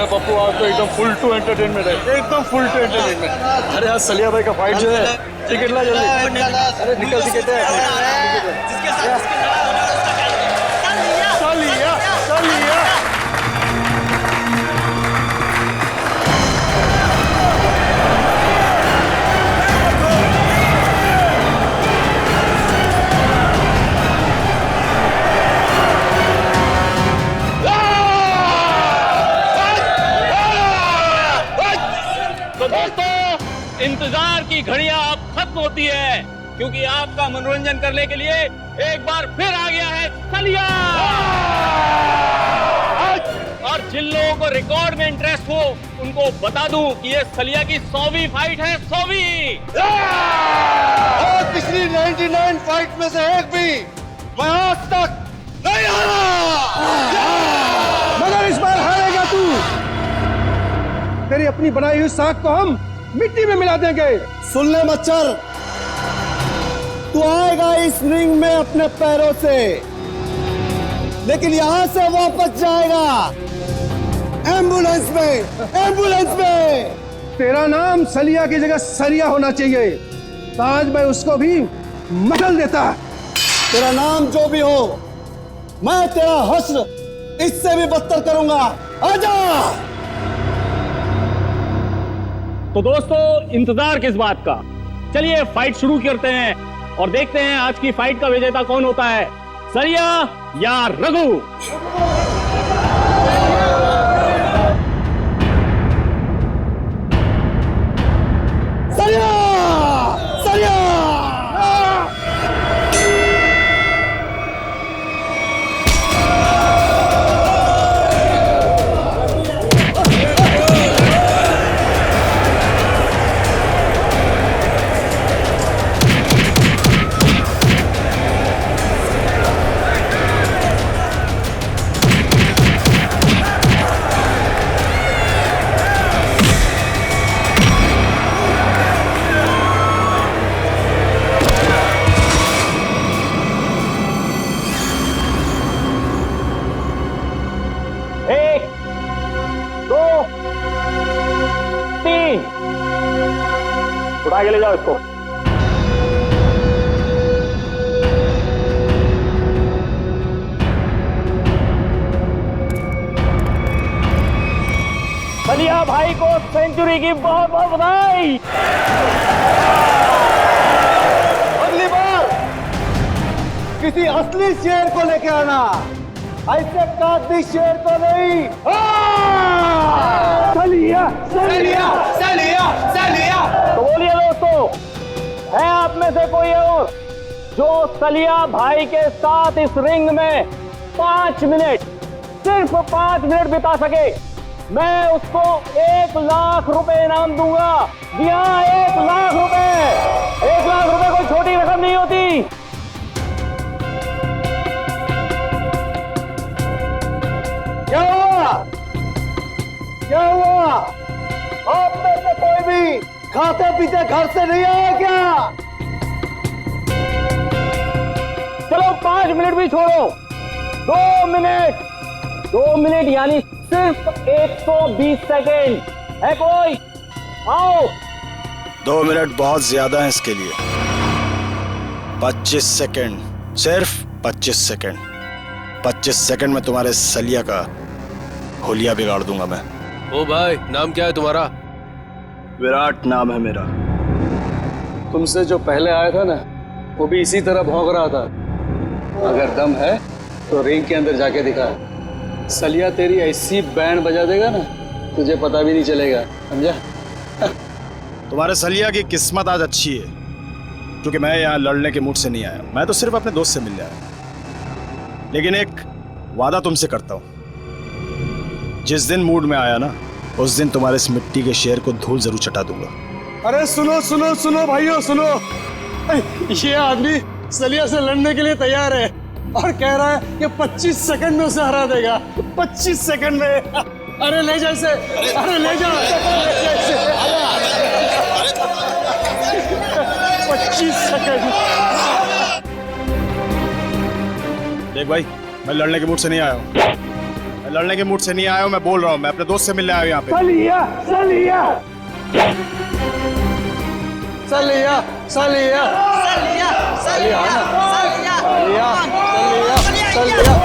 अरे पप्पू आज तो एकदम फुल टू एंटरटेनमेंट है, एकदम फुल टू एंटरटेनमेंट। अरे आज सलिया भाई का फाइट जो है, टिकट ला जल्दी। अरे निकल टिकट है। सलिया सलिया इंतजार की घड़ियां अब खत्म होती है, क्योंकि आपका मनोरंजन करने के लिए एक बार फिर आ गया है सलिया। और जिन लोगों को रिकॉर्ड में इंटरेस्ट हो उनको बता दूं कि ये सलिया की 100वीं फाइट है, 100वीं। और पिछली 99 फाइट में से एक भी मैं आज तक नहीं हारा, मगर इस बार हारेगा तू। तेरी अपनी बनाई हुई साख को हम मिट्टी में मिला देंगे। सुन ले मच्छर, तू आएगा इस रिंग में अपने पैरों से, लेकिन यहां से वापस जाएगा एम्बुलेंस में, एम्बुलेंस में। तेरा नाम सलिया की जगह सरिया होना चाहिए, तो आज मैं उसको भी मसल देता। तेरा नाम जो भी हो, मैं तेरा हश्र इससे भी बदतर करूंगा। आजा। तो दोस्तों इंतजार किस बात का, चलिए फाइट शुरू करते हैं और देखते हैं आज की फाइट का विजेता कौन होता है, सलिया या रघु। सलिया, सलिया। उठा के ले जाओ इसको। सलिया भाई को सेंचुरी की बहुत बहुत बधाई। अगली बार किसी असली शेर को लेके आना, ऐसे काती शेर को नहीं। सलिया सलिया सलिया सलिया। तो बोलिए दोस्तों, है आप में से कोई और जो सलिया भाई के साथ इस रिंग में 5 मिनट, सिर्फ 5 मिनट बिता सके? मैं उसको 1 लाख रुपए इनाम दूंगा। जी हाँ, 1 लाख रुपए। 1 लाख रुपए कोई छोटी रकम नहीं होती। क्या हुआ? क्या हुआ? आप में से कोई भी खाते पीते घर से नहीं आया क्या? चलो 5 मिनट भी छोड़ो, 2 मिनट। 2 मिनट यानी सिर्फ 120 सेकेंड। है कोई? आओ। 2 मिनट बहुत ज्यादा है इसके लिए। 25 सेकेंड, सिर्फ 25 सेकेंड। 25 सेकेंड में तुम्हारे सलिया का होलिया बिगाड़ दूंगा मैं। ओ भाई, नाम क्या है तुम्हारा? विराट नाम है मेरा। तुमसे जो पहले आया था ना, वो भी इसी तरह भौंक रहा था। अगर दम है तो रिंग के अंदर जाके दिखा। सलिया तेरी ऐसी बैंड बजा देगा ना, तुझे पता भी नहीं चलेगा, समझा? तुम्हारे सलिया की किस्मत आज अच्छी है, क्योंकि मैं यहाँ लड़ने के मूड से नहीं आया। मैं तो सिर्फ अपने दोस्त से मिलने आया। लेकिन एक वादा तुमसे करता हूँ, जिस दिन मूड में आया ना, उस दिन तुम्हारे इस मिट्टी के शेर को धूल जरूर चटा दूंगा। अरे सुनो सुनो सुनो भाइयों, सुनो। ये आदमी सलिया से लड़ने के लिए तैयार है और कह रहा है कि 25 सेकंड में उसे हरा देगा। 25 सेकंड में। अरे ले जा इसे, अरे ले जा। 25 सेकंड। देख भाई, मैं लड़ने के मूड से नहीं आया हूँ। मैं लड़ने के मूड से नहीं आया हूँ, मैं बोल रहा हूँ, मैं अपने दोस्त से मिलने आया हूँ यहाँ पे। सलिया सलिया सलिया सलिया सलिया सलिया सलिया।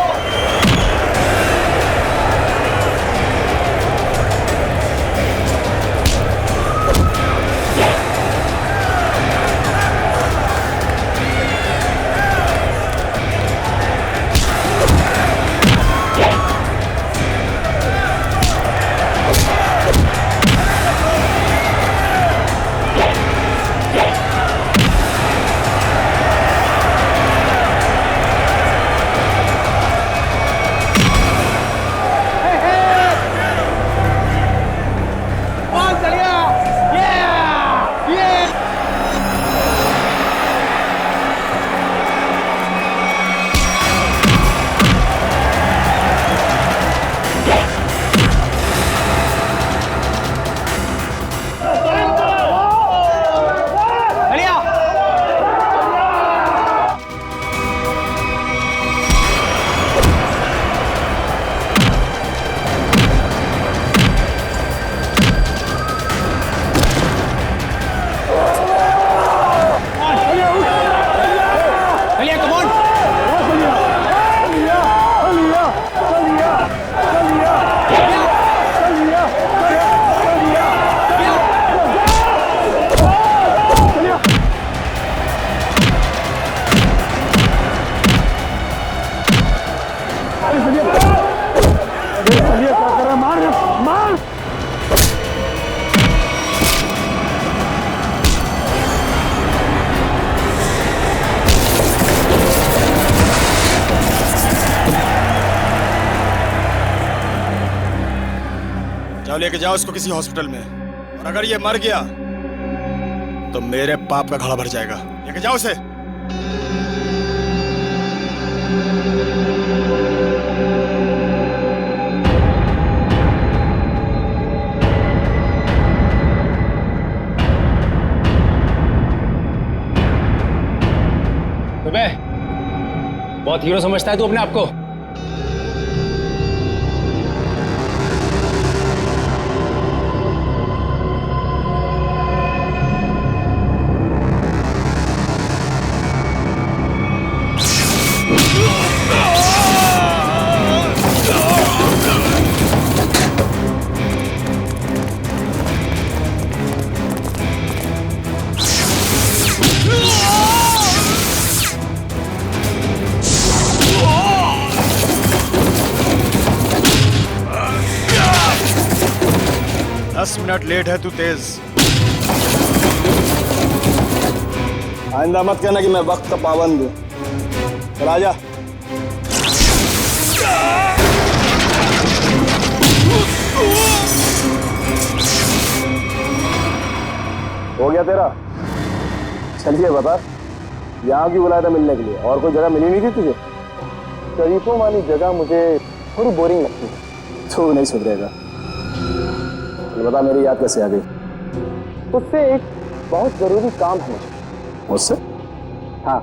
जाओ लेके जाओ इसको किसी हॉस्पिटल में, और अगर ये मर गया तो मेरे पाप का घड़ा भर जाएगा। लेके जाओ इसे। बहुत हीरो समझता है तू अपने आप को। मिनट लेट है तू तेज। आइंदा मत कहना कि मैं वक्त का पाबंद हूं। चल आजा। हो गया तेरा? चलिए बता, यहाँ क्यों बुलाया था मिलने के लिए? और कोई जगह मिली नहीं थी तुझे? शरीफों वाली जगह मुझे थोड़ी बोरिंग लगती है। तू नहीं सुधरेगा। बता मेरी याद कैसे आ गई? उससे एक बहुत जरूरी काम है मुझे। उससे? हाँ।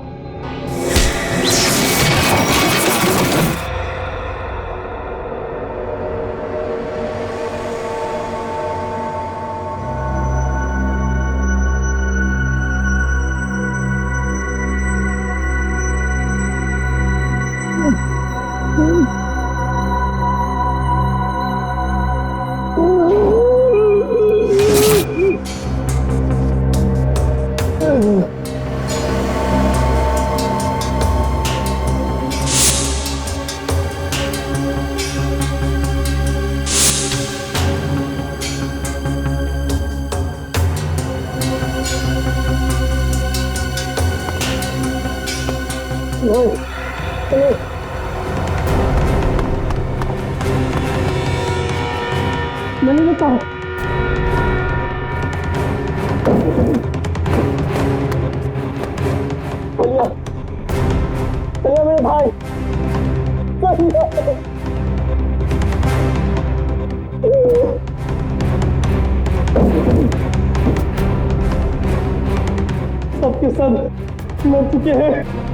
नहीं बताओ। चलिए चलिए मेरे भाई, सबके सब मर चुके हैं।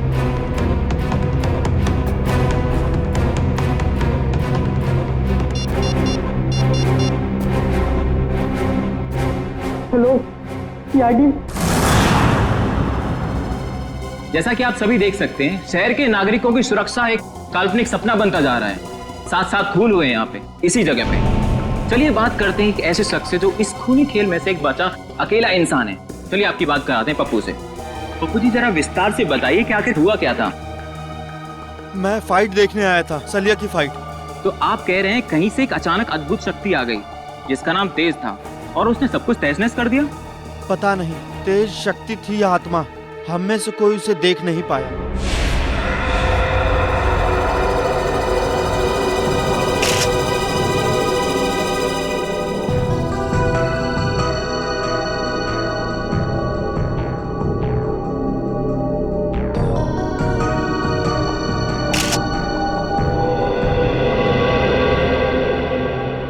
सीआईडी। जैसा कि आप सभी देख सकते हैं, शहर के नागरिकों की सुरक्षा एक काल्पनिक सपना बनता जा रहा है। साथ साथ खून हुए हैं यहाँ पे, इसी जगह पे। चलिए बात करते हैं एक ऐसे शख्स से जो इस खूनी खेल में से एक बचा अकेला इंसान है। चलिए आपकी बात कराते हैं पप्पू से। पप्पू जी जरा विस्तार से बताइए कि आखिर हुआ क्या था। मैं फाइट देखने आया था, सलिया की फाइट। तो आप कह रहे हैं कहीं से एक अचानक अद्भुत शक्ति आ गई जिसका नाम तेज था और उसने सब कुछ तहस नहस कर दिया? पता नहीं तेज शक्ति थी या आत्मा, हम में से कोई उसे देख नहीं पाया।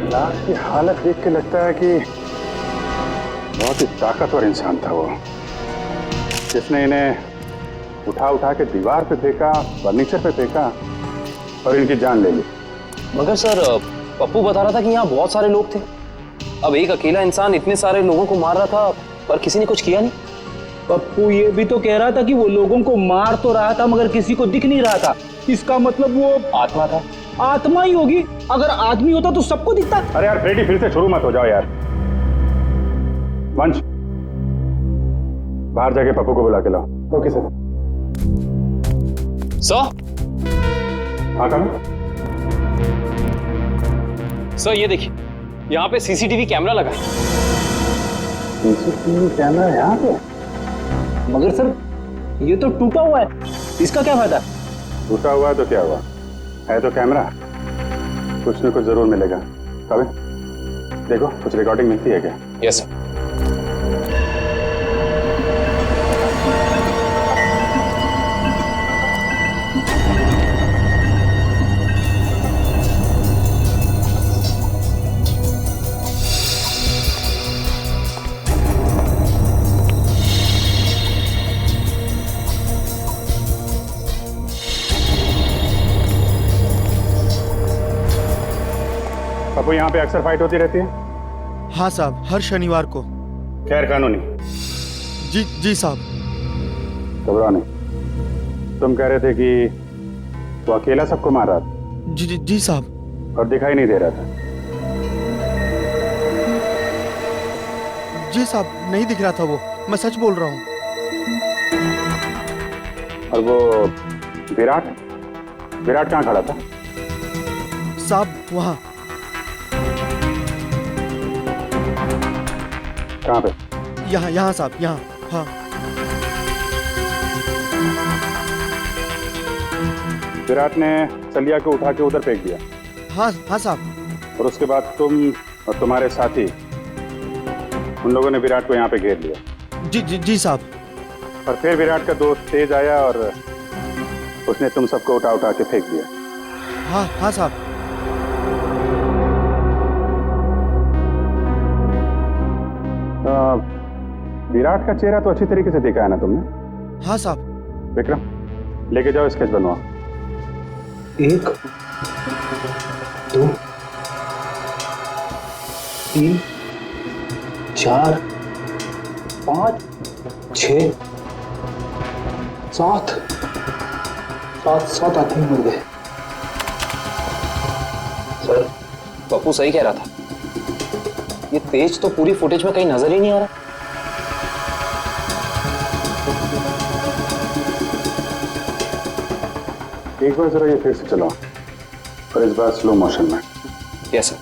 लाश की हालत देख के लगता है कि बहुत ही ताकतवर इंसान था वो, जिसने इन्हें उठा उठा के दीवार पे फेंका, फर्नीचर पे फेंका और इनकी जान ले ली। मगर सर पप्पू बता रहा था कि यहाँ बहुत सारे लोग थे। अब एक अकेला इंसान इतने सारे लोगों को मार रहा था पर किसी ने कुछ किया नहीं। पप्पू ये भी तो कह रहा था कि वो लोगों को मार तो रहा था मगर किसी को दिख नहीं रहा था। इसका मतलब वो आत्मा था। आत्मा ही होगी। अगर आदमी होता तो सबको दिखता। अरे यार फ्रेडी, फिर से शुरू मत हो जाओ यार। वंश, बाहर जाके पप्पू को बुला के लाओ। Okay sir. हाँ कम। सर ये देखिए, यहाँ पे सीसीटीवी कैमरा लगा है। सीसीटीवी कैमरा यहाँ पे? मगर सर ये तो टूटा हुआ है, इसका क्या फायदा? टूटा हुआ है तो क्या हुआ, है तो कैमरा, कुछ न कुछ जरूर मिलेगा। कभी देखो कुछ रिकॉर्डिंग मिलती है क्या? Yes sir. पप्पू, यहाँ पे अक्सर फाइट होती रहती है? हाँ साहब, हर शनिवार को। खैर कानूनी? जी साहब। घबराओ नहीं। तुम कह रहे थे कि वो अकेला सबको मार रहा था? जी साहब। और दिखाई नहीं दे रहा था? जी साहब, नहीं दिख रहा था वो, मैं सच बोल रहा हूँ। और वो विराट कहाँ खड़ा था? साहब वहाँ। कहाँ पे? यहाँ साहब, यहाँ। हाँ। विराट ने सलिया को उठा के उधर फेंक दिया? हाँ साहब। और उसके बाद तुम और तुम्हारे साथी उन लोगों ने विराट को यहाँ पे घेर लिया? जी साहब। और फिर विराट का दोस्त तेज आया और उसने तुम सबको उठा उठा के फेंक दिया? हाँ साहब। विराट का चेहरा तो अच्छी तरीके से देखा है ना तुमने? हाँ साहब। विक्रम, लेके जाओ, स्केच बनवाओ। 1 2 3 4 5 6 7 आदमी मर गए। सर पप्पू सही कह रहा था, ये तेज तो पूरी फुटेज में कहीं नजर ही नहीं आ रहा। एक बार जरा ये फिर से चलाओ, और इस बार स्लो मोशन में। Yes sir.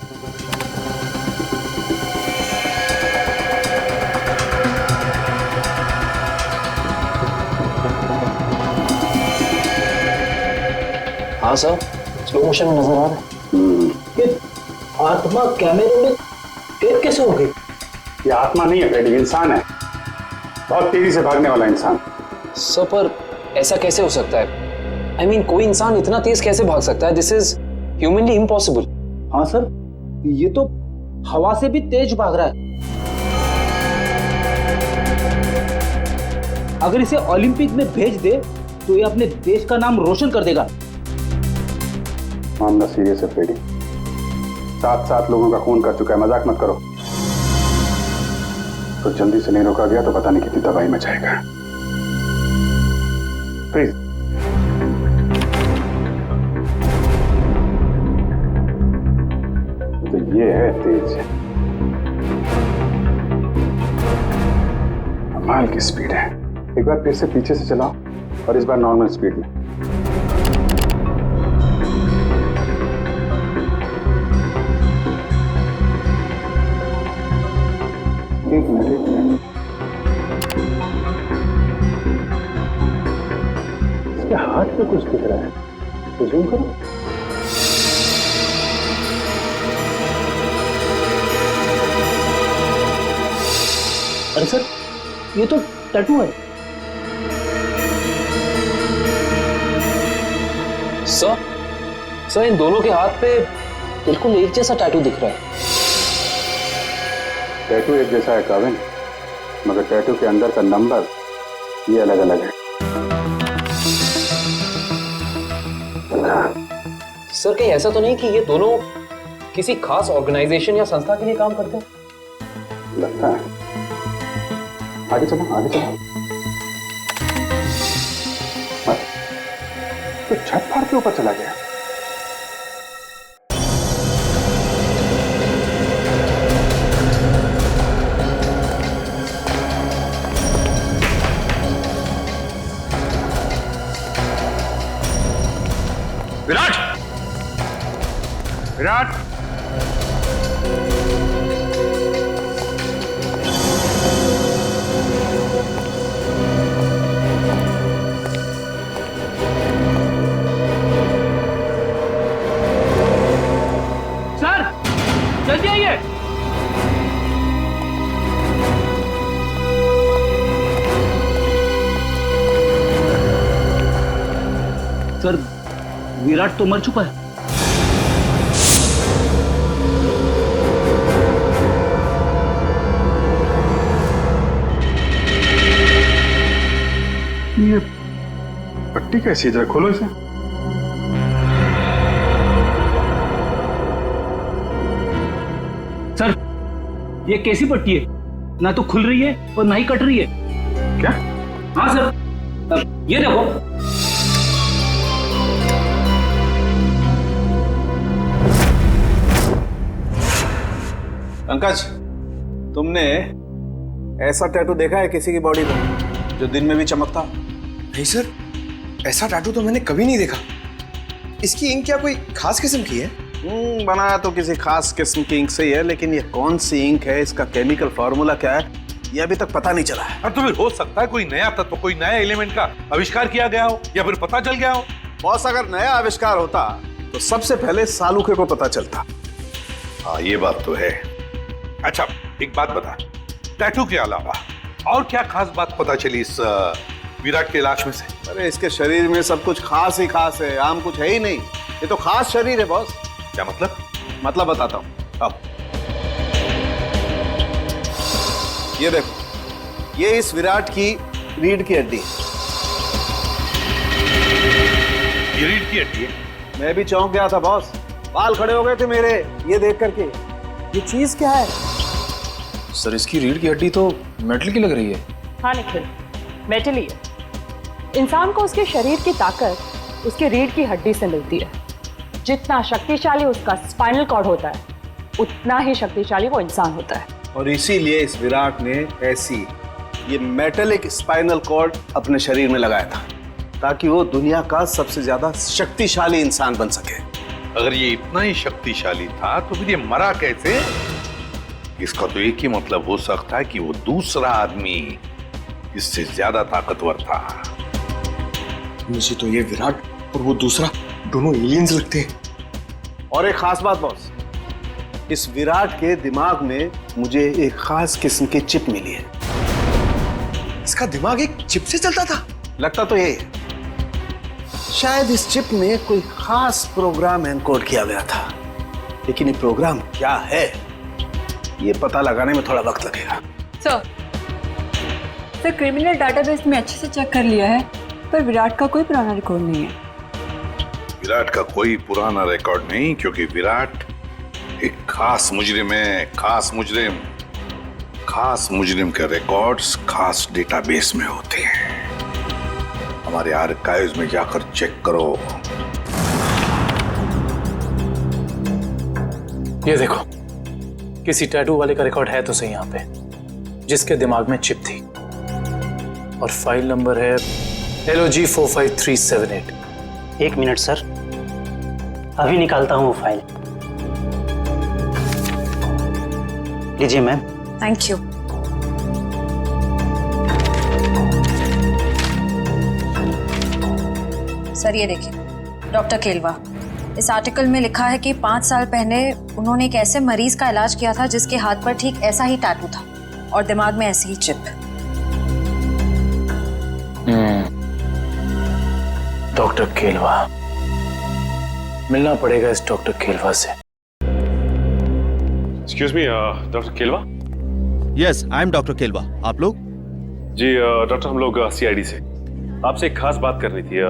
हाँ सर, स्लो मोशन में नजर आ रहा है। ये आत्मा कैमरे में कैद कैसे हो गई? ये आत्मा नहीं है फ्रेडी, इंसान है, बहुत तेजी से भागने वाला इंसान। सर पर ऐसा कैसे हो सकता है? I mean, कोई इंसान इतना तेज कैसे भाग सकता है? This is humanly impossible. हाँ सर, ये तो हवा से भी तेज भाग रहा है। अगर इसे ओलंपिक में भेज दे तो ये अपने देश का नाम रोशन कर देगा। मामला सीरियस है फ्रेडी, 7 लोगों का खून कर चुका है, मजाक मत करो। तो जल्दी से नहीं रोका गया तो पता नहीं कितनी तबाही मचाएगा। प्लीज। तो ये है तेज, कमाल की स्पीड है। एक बार फिर से पीछे से चलाओ और इस बार नॉर्मल स्पीड में। एक मिनट। इसके हाथ पे कुछ दिख रहा है, तो जूम करो। अरे सर, ये तो टैटू है। सर इन दोनों के हाथ पे बिल्कुल एक जैसा टैटू दिख रहा है। टैटू एक जैसा है काविन, मगर टैटू के अंदर का नंबर ये अलग अलग है। सर कहीं ऐसा तो नहीं कि ये दोनों किसी खास ऑर्गेनाइजेशन या संस्था के लिए काम करते हैं? लगता है। आगे चलो, आगे चलो। तो छत फाड़ के ऊपर चला गया। विराट! विराट! सर जल्दी आइए। सर विराट तो मर चुका है। ये पट्टी कैसी है? जरा खोलो इसे। सर ये कैसी पट्टी है? ना तो खुल रही है और ना ही कट रही है। क्या? हाँ सर, ये देखो। पंकज, तुमने ऐसा टैटू देखा है किसी की बॉडी पर जो दिन में भी चमकता? नहीं सर, ऐसा टैटू तो मैंने कभी नहीं देखा। इसकी इंक क्या कोई खास किस्म की है? बनाया तो किसी खास किस्म की इंक से ही है, लेकिन ये कौन सी इंक है, इसका केमिकल फॉर्मूला क्या है, ये अभी तक पता नहीं चला है। तो फिर हो सकता है कोई नया तत्व, कोई नया एलिमेंट का आविष्कार किया गया हो या फिर पता चल गया हो। बॉस, अगर नया आविष्कार होता तो सबसे पहले सालूके को पता चलता। हाँ ये बात तो है। अच्छा एक बात बता, टैटू के अलावा और क्या खास बात पता चली इस विराट के लाश में से? अरे इसके शरीर में सब कुछ खास ही खास है, आम कुछ है ही नहीं। ये तो खास शरीर है बॉस। क्या मतलब? मतलब बताता हूँ। अब ये देखो, ये इस विराट की रीढ़ की हड्डी है। ये रीढ़ की हड्डी है? मैं भी चौंक गया था बॉस, बाल खड़े हो गए थे मेरे ये देख करके। ये चीज क्या है? सर इसकी रीढ़ की हड्डी तो मेटल की लग रही है। हाँ निखिल, मेटल ही है। इंसान को उसके शरीर की ताकत उसके रीढ़ की हड्डी से मिलती है। जितना शक्तिशाली उसका स्पाइनल कॉर्ड होता है, उतना ही शक्तिशाली वो इंसान होता है। और इसीलिए इस विराट ने ऐसी ये मेटेलिक स्पाइनल कॉर्ड अपने शरीर में लगाया था, ताकि वो दुनिया का सबसे ज्यादा शक्तिशाली इंसान बन सके। अगर ये इतना ही शक्तिशाली था तो फिर ये मरा कैसे? इसका तो एक ही मतलब हो सकता है कि वो दूसरा आदमी इससे ज्यादा ताकतवर था। मुझे तो ये विराट और वो दूसरा दोनों एलियंस लगते हैं। और एक खास बात बॉस, इस विराट के दिमाग में मुझे एक खास किस्म की चिप मिली है। इसका दिमाग एक चिप से चलता था? लगता तो यही है। शायद इस चिप में कोई खास प्रोग्राम एनकोड किया गया था, लेकिन ये प्रोग्राम क्या है ये पता लगाने में थोड़ा वक्त लगेगा। सर क्रिमिनल डाटाबेस में अच्छे से चेक कर लिया है, पर विराट का कोई पुराना रिकॉर्ड नहीं है। विराट का कोई पुराना रिकॉर्ड नहीं, क्योंकि विराट एक खास मुजरिम है। खास मुजरिम, खास मुजरिम के रिकॉर्ड्स खास डेटाबेस में होते हैं। हमारे आर्काइव्स में जाकर चेक करो। ये देखो, किसी टैटू वाले का रिकॉर्ड है तो सही यहाँ पे, जिसके दिमाग में चिप थी, और फाइल नंबर है LOG 45378। 1 मिनट सर, अभी निकालता हूँ वो फाइल। लीजिए मैम। Thank you. सर ये देखिए, डॉक्टर केलवा, इस आर्टिकल में लिखा है कि 5 साल पहले उन्होंने एक ऐसे मरीज का इलाज किया था जिसके हाथ पर ठीक ऐसा ही टैटू था और दिमाग में ऐसी ही चिप। डॉक्टर केलवा, मिलना पड़ेगा इस डॉक्टर केलवा से। Excuse me, doctor Kelwa. Yes, I am doctor Kelwa. आप लोग? जी डॉक्टर, हम लोग CID से आपसे एक खास बात करनी थी।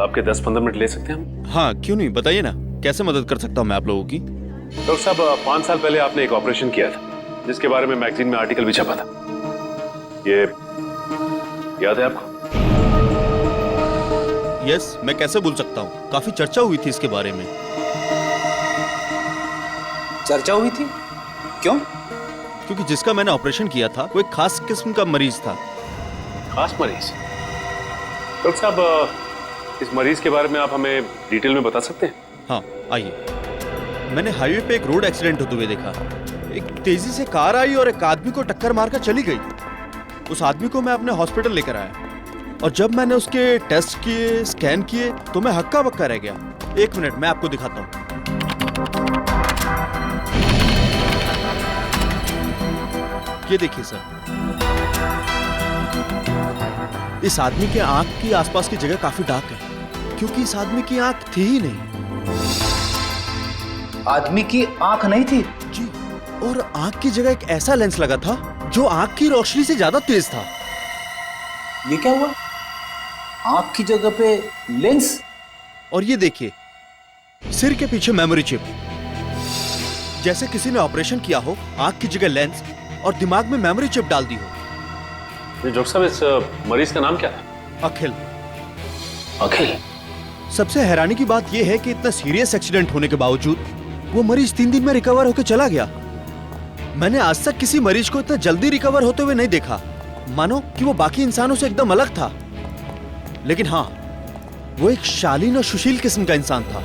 आपके 10-15 मिनट ले सकते हैं हम? हाँ, क्यों नहीं, बताइए ना, कैसे मदद कर सकता हूँ मैं आप लोगों की? डॉक्टर साहब, 5 साल पहले आपने एक ऑपरेशन किया था जिसके बारे में मैगजीन में आर्टिकल भी छपा था। ये याद है आपको? यस, मैं कैसे भूल सकता हूँ, काफी चर्चा हुई थी इसके बारे में। चर्चा हुई थी? क्यों? क्योंकि जिसका मैंने ऑपरेशन किया था वो एक खास किस्म का मरीज था। खास मरीज? डॉक्टर साहब, इस मरीज के बारे में आप हमें डिटेल में बता सकते हैं? हाँ, आइए। मैंने हाईवे पे एक रोड एक्सीडेंट होते हुए देखा। एक तेजी से कार आई और एक आदमी को टक्कर मारकर चली गई। उस आदमी को मैं अपने हॉस्पिटल लेकर आया और जब मैंने उसके टेस्ट किए, स्कैन किए, तो मैं हक्का बक्का रह गया। 1 मिनट, मैं आपको दिखाता हूँ। ये देखिए सर, इस आदमी के आंख की आसपास की जगह काफी डार्क है, क्योंकि इस आदमी की आंख थी ही नहीं। आदमी की आंख नहीं थी? जी, और आंख की जगह एक ऐसा लेंस लगा था जो आंख की रोशनी से ज्यादा तेज था। ये क्या हुआ? आंख की जगह पे लेंस? और ये देखिए, सिर के पीछे मेमोरी चिप, जैसे किसी ने ऑपरेशन किया हो, आंख की जगह लेंस और दिमाग में मेमोरी चिप डाल दी हो। डॉक्टर साहब, इस मरीज का नाम क्या था? अखिल। अखिल? सबसे हैरानी की बात यह है कि इतना सीरियस एक्सीडेंट होने के बावजूद वो मरीज 3 दिन में रिकवर होकर चला गया। मैंने आज तक किसी मरीज को इतना जल्दी रिकवर होते हुए नहीं देखा, मानो कि वो बाकी इंसानों से एकदम अलग था। लेकिन हाँ, वो एक शालीन और सुशील किस्म का इंसान था।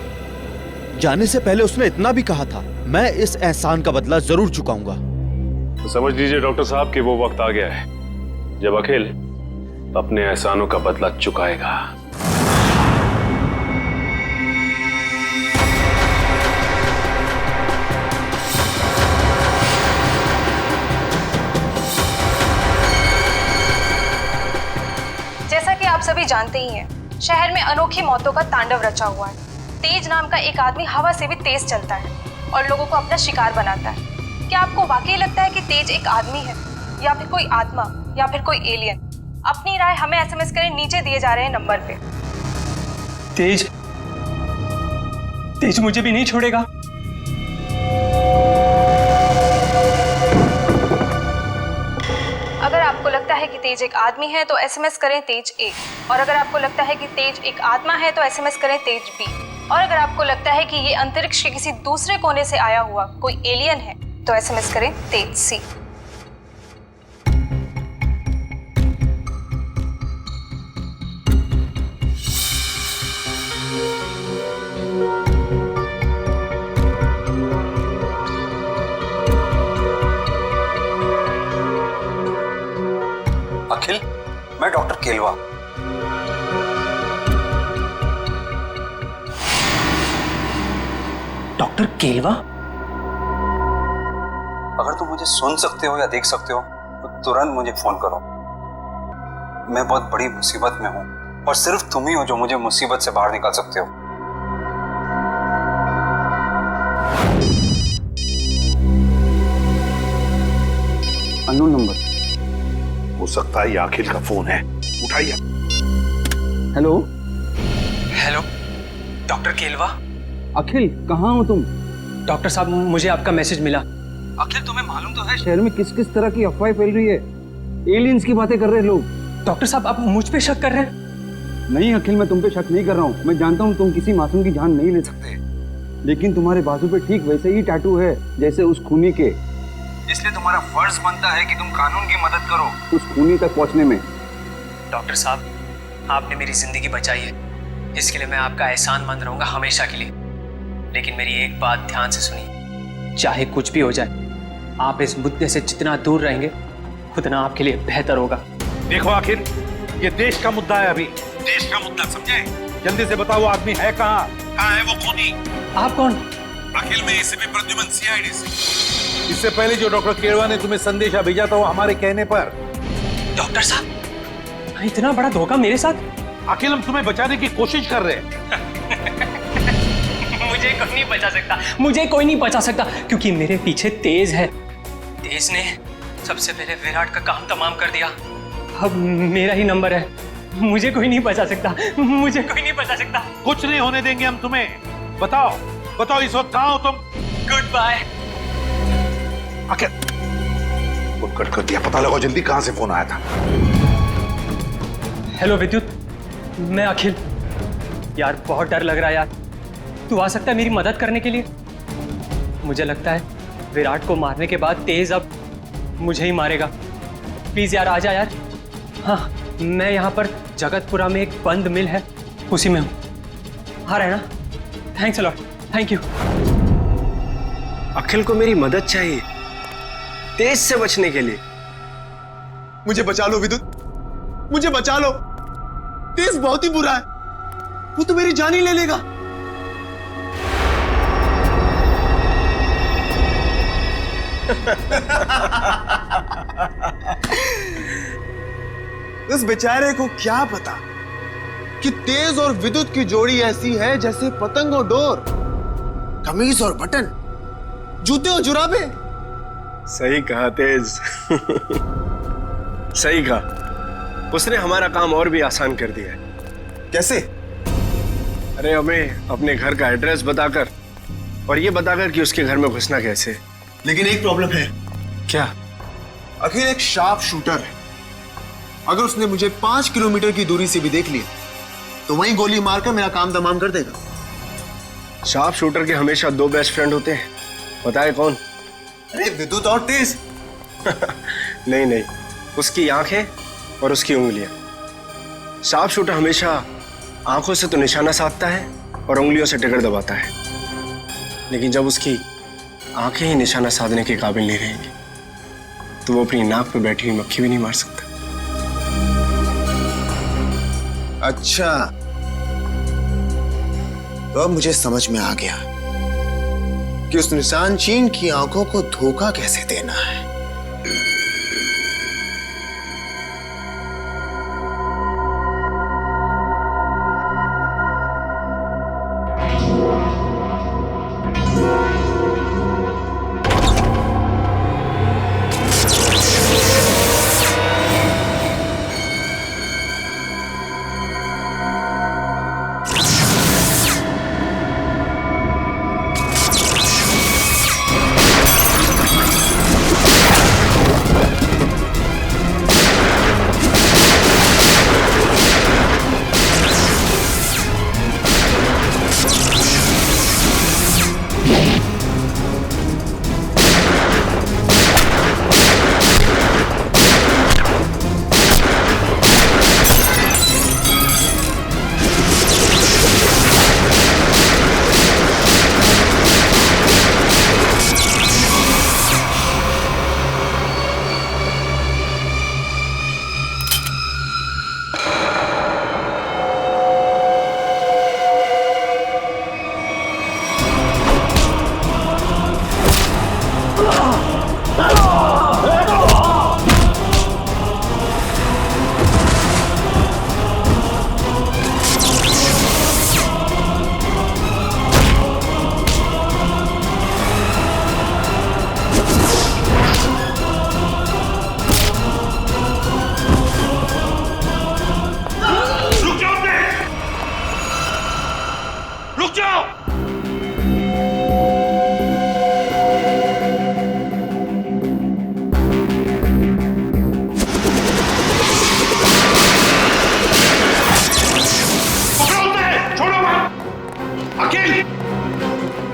जाने से पहले उसने इतना भी कहा था, मैं इस एहसान का बदला जरूर चुकाऊंगा। तो समझ लीजिए डॉक्टर साहब कि वो वक्त आ गया है जब अखिल अपने एहसानों का बदला चुकाएगा। जैसा कि आप सभी जानते ही हैं, शहर में अनोखी मौतों का तांडव रचा हुआ है। तेज नाम का एक आदमी हवा से भी तेज चलता है और लोगों को अपना शिकार बनाता है। क्या आपको वाकई लगता है कि तेज एक आदमी है या फिर कोई आत्मा या फिर कोई एलियन? अपनी राय हमें SMS करें, नीचे दिए जा रहे हैं नंबर पे। तेज मुझे भी नहीं छोड़ेगा। अगर आपको लगता है कि तेज एक आदमी है तो SMS करें तेज A, और अगर आपको लगता है कि तेज एक आत्मा है तो SMS करें तेज B, और अगर आपको लगता है कि ये अंतरिक्ष के किसी दूसरे कोने से आया हुआ कोई एलियन है तो SMS करें तेज C। अखिल, मैं डॉक्टर केलवा। डॉक्टर केलवा? अगर तुम मुझे सुन सकते हो या देख सकते हो तो तुरंत मुझे फोन करो। मैं बहुत बड़ी मुसीबत में हूं और सिर्फ तुम ही हो जो मुझे मुसीबत से बाहर निकाल सकते हो। अननोन नंबर हो सकता है, ये अखिल का फोन है, उठाइए। Hello hello, doctor Kelwa? Akhil, कहाँ हो तुम? डॉक्टर साहब, मुझे आपका मैसेज मिला। अखिल तुम्हें मालूम तो है शहर में किस किस तरह की अफवाहें फैल रही है। एलियंस की बातें कर रहे हैं लोग। डॉक्टर साहब आप मुझ पे शक कर रहे हैं? नहीं अखिल, मैं तुम पे शक नहीं कर रहा हूँ। मैं जानता हूँ तुम किसी मासूम की जान नहीं ले सकते, लेकिन तुम्हारे बाजू पे ठीक वैसे ही टैटू है जैसे उस खूनी के। इसलिए तुम्हारा फर्ज बनता है कि तुम कानून की मदद करो उस खूनी तक पहुँचने में। डॉक्टर साहब आपने मेरी जिंदगी बचाई है, इसके लिए मैं आपका एहसानमंद रहूंगा हमेशा के लिए। लेकिन मेरी एक बात ध्यान से सुनिए, चाहे कुछ भी हो जाए, आप इस मुद्दे से जितना दूर रहेंगे उतना आपके लिए बेहतर होगा। देखो आखिर ये देश का मुद्दा है, अभी देश का मुद्दा, समझे? जल्दी से बताओ आदमी है कहाँ है वो खूनी? आप कौन? अखिल में एसीपी प्रद्युमन, सीआईडी से। इससे पहले जो डॉक्टर केरवा ने तुम्हें संदेशा भेजा था वो हमारे कहने पर। डॉक्टर साहब इतना बड़ा धोखा मेरे साथ? अखिल हम तुम्हें बचाने की कोशिश कर रहे हैं। मुझे कोई नहीं बचा सकता, मुझे कोई नहीं बचा सकता, क्योंकि मेरे पीछे तेज है। तेज ने सबसे पहले विराट का काम तमाम कर दिया। अब मेरा ही नंबर है, मुझे कोई नहीं बचा सकता, मुझे कोई नहीं बचा सकता। कुछ नहीं होने देंगे हम तुम्हें। बताओ बताओ इस वक्त कहाँ हो तुम? Good bye. Akhil phone cut कर दिया, पता लगाओ जल्दी कहाँ से फोन आया था। हेलो विद्युत, मैं अखिल। यार बहुत डर लग रहा है यार, तू आ सकता है मेरी मदद करने के लिए? मुझे लगता है विराट को मारने के बाद तेज अब मुझे ही मारेगा। प्लीज यार आ जा यार। हाँ मैं यहाँ पर जगतपुरा में एक बंद मिल है उसी में हूँ, आ रहा है ना? Thanks a lot, thank you. Akhil को मेरी मदद चाहिए तेज से बचने के लिए। मुझे बचा लो विद्युत, मुझे बचा लो। तेज बहुत ही बुरा है, वो तो मेरी जान ही ले लेगा। उस बेचारे को क्या पता कि तेज और विद्युत की जोड़ी ऐसी है जैसे पतंग और डोर, कमीज और बटन, जूते और जुराबे। सही कहा तेज। सही कहा, उसने हमारा काम और भी आसान कर दिया है। कैसे? अरे हमें अपने घर का एड्रेस बताकर और ये बताकर कि उसके घर में घुसना कैसे। लेकिन एक प्रॉब्लम है। क्या? अखिल एक शार्प शूटर है। अगर उसने मुझे 5 किलोमीटर की दूरी से भी देख लिया तो वहीं गोली मारकर मेरा काम तमाम कर देगा। शार्प शूटर के हमेशा 2 बेस्ट फ्रेंड होते हैं, पता है कौन? अरे विद्युत और तेज। नहीं नहीं, उसकी आंखें और उसकी उंगलियां। शार्प शूटर हमेशा आंखों से तो निशाना साधता है और उंगलियों से ट्रिगर दबाता है, लेकिन जब उसकी आंखें ही निशाना साधने के काबिल नहीं रहेंगी तो वो अपनी नाक पे बैठी हुई मक्खी भी नहीं मार सकता। अच्छा, तो अब मुझे समझ में आ गया कि उस निशान चीन की आंखों को धोखा कैसे देना है।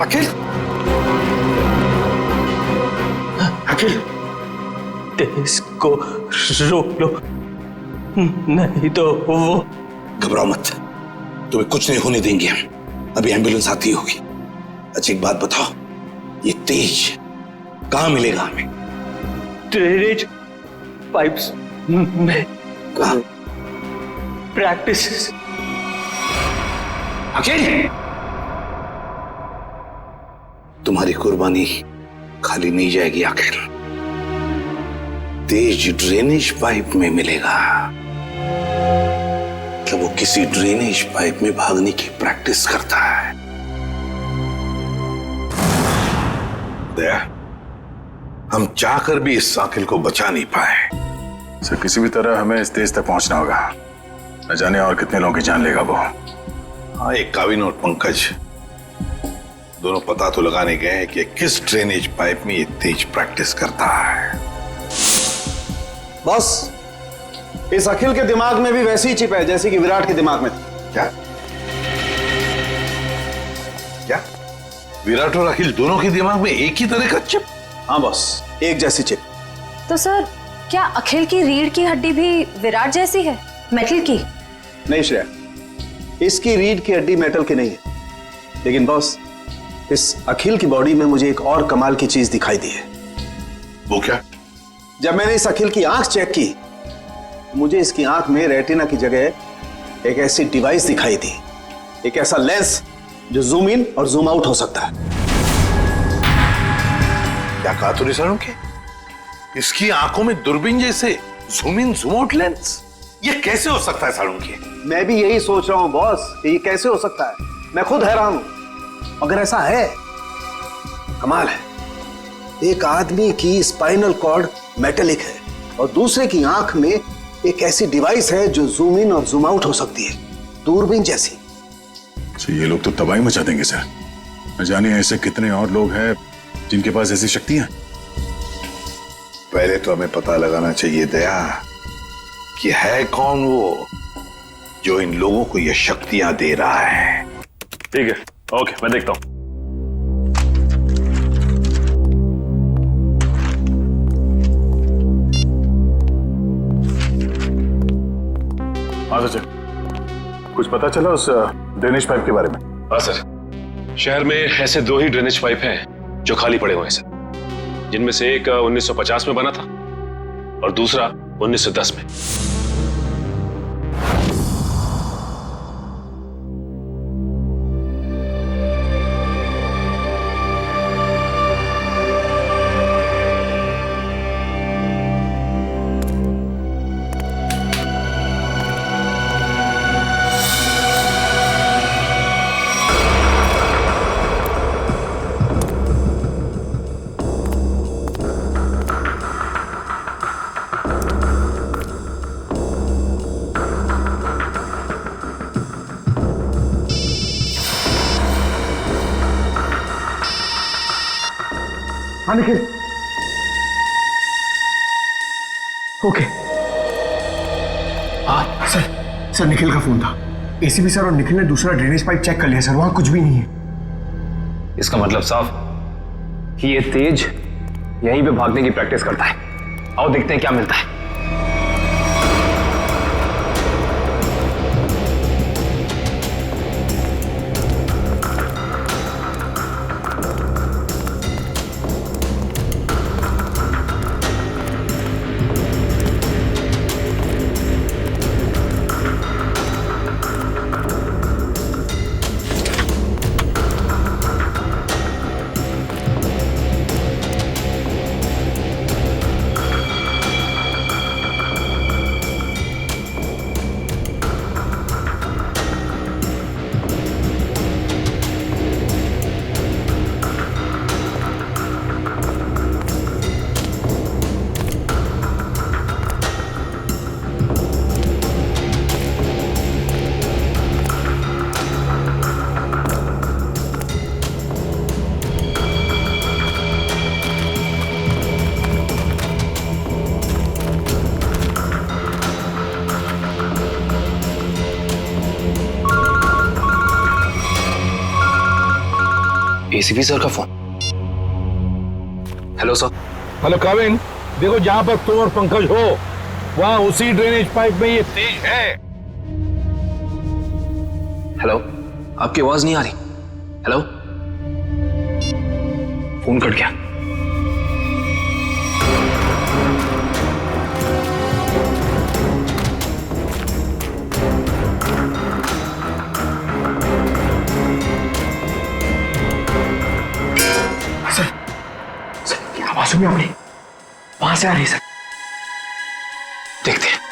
अखिल, अखिल, तेज को रोक लो, नहीं तो वो। घबराओ मत, तुम्हें कुछ नहीं होने देंगे हम। अभी एम्बुलेंस आती होगी। अच्छा एक बात बताओ, ये तेज कहाँ मिलेगा हमें? ड्रेनेज पाइप्स में। कहाँ? प्रैक्टिस। अखिल, तुम्हारी कुर्बानी खाली नहीं जाएगी अखिल। तेज ड्रेनेज पाइप में मिलेगा। मतलब वो किसी ड्रेनेज पाइप में भागने की प्रैक्टिस करता है। दया, हम चाहकर भी इस अखिल को बचा नहीं पाए। सर किसी भी तरह हमें इस तेज तक पहुंचना होगा। न जाने और कितने लोगों की जान लेगा वो। हाँ, एक काविन और पंकज दोनों पता तो लगाने गए हैं कि किस ड्रेनेज पाइप में ये तेज प्रैक्टिस करता है। बॉस, इस अखिल के दिमाग में भी वैसी ही चिप है जैसी कि विराट के दिमाग में थी। क्या? क्या? विराट और अखिल दोनों के दिमाग में एक ही तरह का चिप? हाँ बॉस, एक जैसी चिप। तो सर, क्या अखिल की रीढ़ की हड्डी भी विराट जैसी है, मेटल की? नहीं श्रेया, इसकी रीढ़ की हड्डी मेटल की नहीं है। लेकिन बॉस, इस अखिल की बॉडी में मुझे एक और कमाल की चीज दिखाई दी है। वो क्या? जब मैंने इस अखिल की आंख चेक की, मुझे इसकी आंख में रेटिना की जगह एक ऐसी डिवाइस दिखाई दी, एक ऐसा लेंस जो जूम इन और जूम आउट हो सकता है। क्या कहा तूने सालुंखे? इसकी आंखों में दूरबीन जैसे zoom in zoom out lens? ये कैसे हो सकता है सालुंखे? मैं भी यही सोच रहा हूं बॉस, ये कैसे हो सकता है। मैं खुद हैरान हूं। अगर ऐसा है, कमाल है। एक आदमी की स्पाइनल कॉर्ड मेटेलिक है और दूसरे की आंख में एक ऐसी डिवाइस है जो जूम इन और जूम आउट हो सकती है, दूरबीन जैसी। तो ये लोग तो तबाही मचा देंगे सर। न जाने ऐसे कितने और लोग हैं जिनके पास ऐसी शक्तियां। पहले तो हमें पता लगाना चाहिए दया कि है कौन वो जो इन लोगों को ये शक्तियां दे रहा है। ठीक है, ओके, मैं देखता हूं। हाँ सर, कुछ पता चला उस ड्रेनेज पाइप के बारे में? हाँ सर, शहर में ऐसे 2 ही ड्रेनेज पाइप हैं जो खाली पड़े हुए हैं सर, जिनमें से एक 1950 में बना था और दूसरा 1910 में। हाँ निखिल, ओके। हाँ सर निखिल का फोन था। एसीपी सर और निखिल ने दूसरा ड्रेनेज पाइप चेक कर लिया सर, वहां कुछ भी नहीं है। इसका मतलब साफ कि ये तेज यहीं पे भागने की प्रैक्टिस करता है। आओ देखते हैं क्या मिलता है। एसीपी सर का फोन। Hello sir. हेलो काविन, देखो जहां पर तुम और पंकज हो वहां उसी ड्रेनेज पाइप में ये तेज है। हेलो, आपकी आवाज नहीं आ रही। हेलो, फोन कट गया। आवाज सुनी आपने? वहां से आ रही सर। देखते हैं।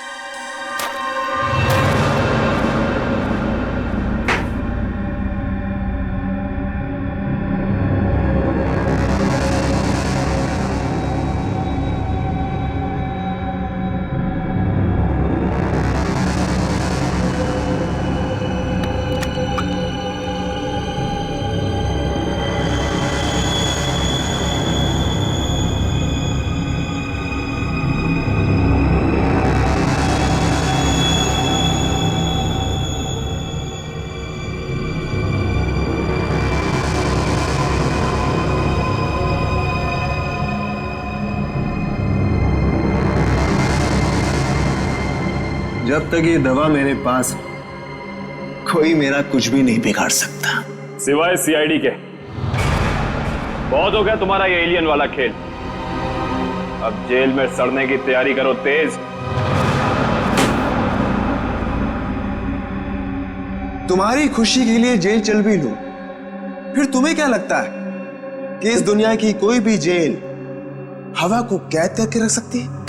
जब तक ये दवा मेरे पास है, कोई मेरा कुछ भी नहीं बिगाड़ सकता। सिवाय सीआईडी के। बहुत हो गया तुम्हारा ये एलियन वाला खेल। अब जेल में सड़ने की तैयारी करो तेज। तुम्हारी खुशी के लिए जेल चल भी लूं, फिर तुम्हें क्या लगता है कि इस दुनिया की कोई भी जेल हवा को कैद करके रख सकती है?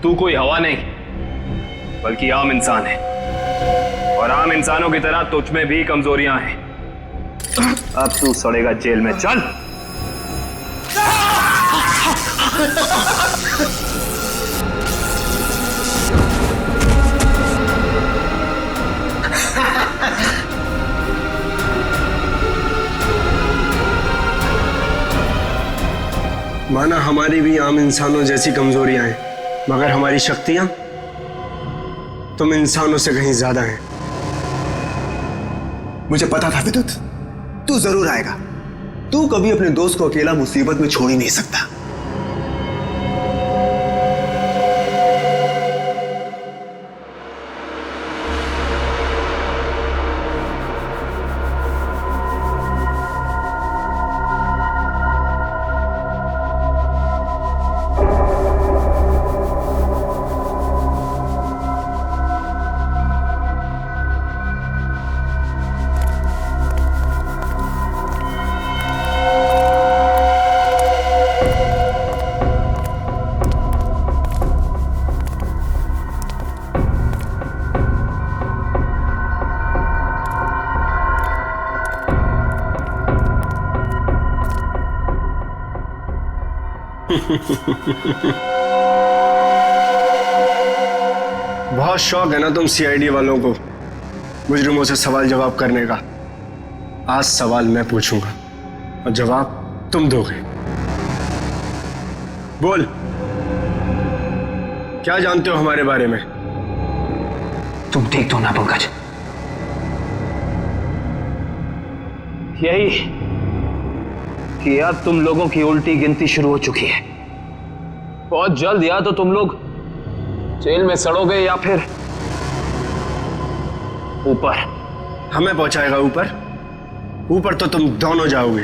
तू कोई हवा नहीं बल्कि आम इंसान है, और आम इंसानों की तरह तुझ में भी कमजोरियां हैं। अब तू सड़ेगा जेल में। चल। माना हमारी भी आम इंसानों जैसी कमजोरियां हैं, मगर हमारी शक्तियां तुम इंसानों से कहीं ज्यादा हैं। मुझे पता था विद्युत, तू जरूर आएगा। तू कभी अपने दोस्त को अकेला मुसीबत में छोड़ ही नहीं सकता। बहुत शौक है ना तुम सीआईडी वालों को मुजरिमों से सवाल जवाब करने का। आज सवाल मैं पूछूंगा और जवाब तुम दोगे। बोल, क्या जानते हो हमारे बारे में? तुम देख दो ना पंकज, यही कि अब तुम लोगों की उल्टी गिनती शुरू हो चुकी है। बहुत जल्द या तो तुम लोग जेल में सड़ोगे या फिर ऊपर। हमें पहुंचाएगा ऊपर? ऊपर तो तुम दोनों जाओगे।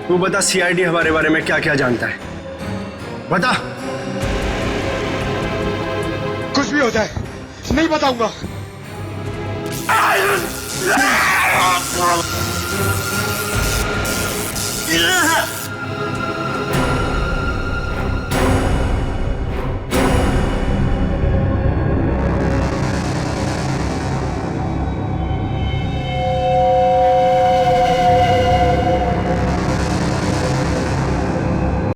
तू बता सीआईडी हमारे बारे में क्या क्या जानता है? बता। कुछ भी हो जाए नहीं बताऊंगा।